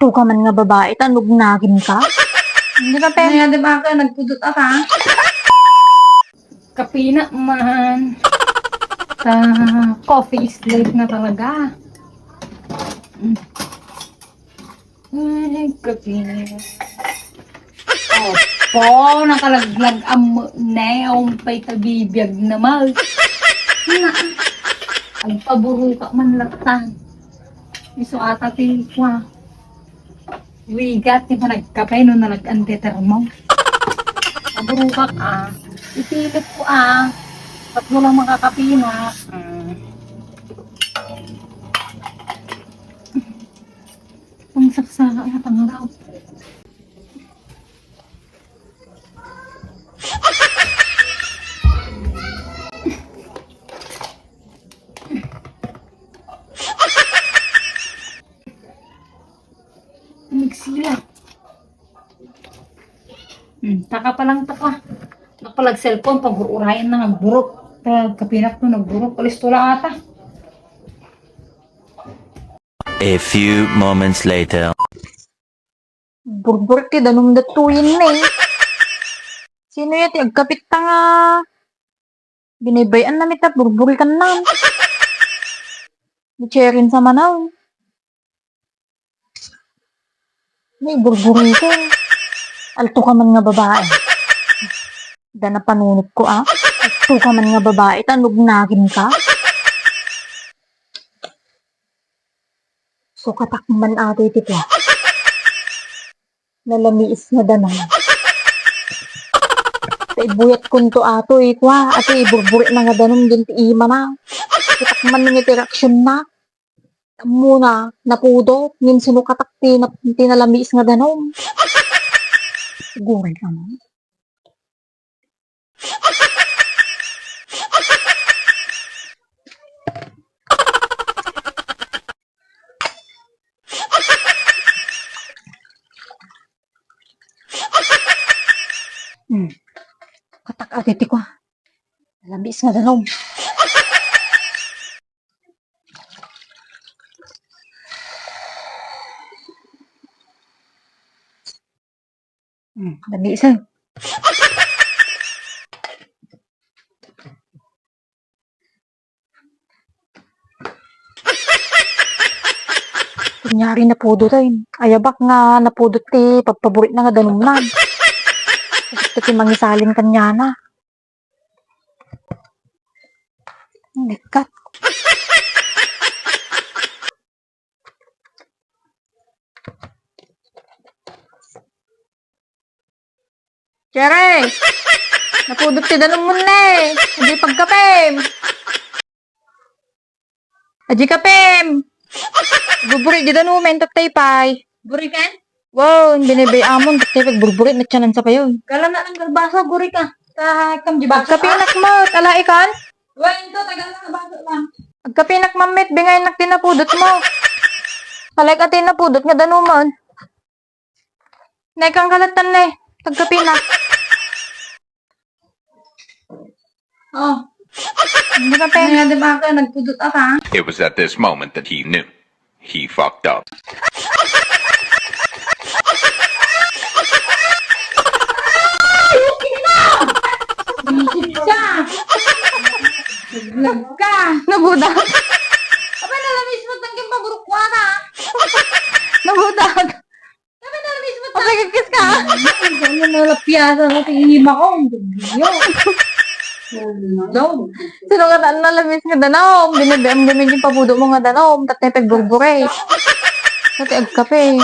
Ato ka man nga babae, tanog nagin ka. Hindi ka pe. Kaya di ba ka nagpudot ka? Kapina man. Coffee is late na talaga. Ay, kapina. Opo, nakalaglag ang neong pa'y kabibiyag naman. Ang paburo ka man laktan. Iso ata tikwa. Wigat, di ba nagkapay no na nag-antitermo? Paburo ka. Ipilit ko Ba't mo lang makakapina? Ang saksaka at ang araw. Nagsila. Taka pa lang taka. Nakapalag cellphone, pag-urayan na ng burok. Kapinak no, nagburok. Alis tula ata. A few moments later. Burbur ti danong datuyin na eh. Sino yati agkapit ta nga. Binibayan na mita, burbur ka na. Bicherin sa manaw. May burburi ko. Alto ka man nga babae. Da na panunot ko Alto ka man nga babae, tanog nagin ka. So katakman ate tito. Nalamiis na danan. Sa ibuyat kunto ato kwa. Ate iburburi na nga danon din ti ima na. Katakman ng interaksyon na. Muna, napudo. Ngin sino katakti na tinalamiis nga danon. Siguro naman. Katak agad ko. Labis nga danom. Labis nga. Kunyari napudot ay. Ayabak nga napudot ti pagpaborit na nga danom na. Gusto ti mangisalin kanya na. Likat. Chere! Napudot ti danom mo na eh. Hindi pagkapem. Aji kapem. Buburit di danom men tatay pay. Burikan? Wow, binibay amon tatay pagburburit na tiyanan sa payo. Kala na ng galbasa, burik ka. Kam di ba? Agkapinak mo, talaikan. Well, ito, tagal na nabasa lang. Agkapinak mamit, bingay nak tinapudot mo. Kalay ka tinapudot nga danuman. Naikang kalatan na eh. Agkapinak. Hindi ka pe. Kaya di ba ka nagpudot ka? It was at this moment that he knew. He fucked up. Siya! Naglag ka! Nabudak. Aba, nalamis mo tangking paburukwara. Nabudak. Aba, nalamis mo Pagkikis ka. Ano nalapyasa sa tingima ko? Ang dugiyo. Sino ka na nalamis nga danom? Binibay ang gamit yung pabudo mo nga danom. Tatay pagburburit. Tatay agkape.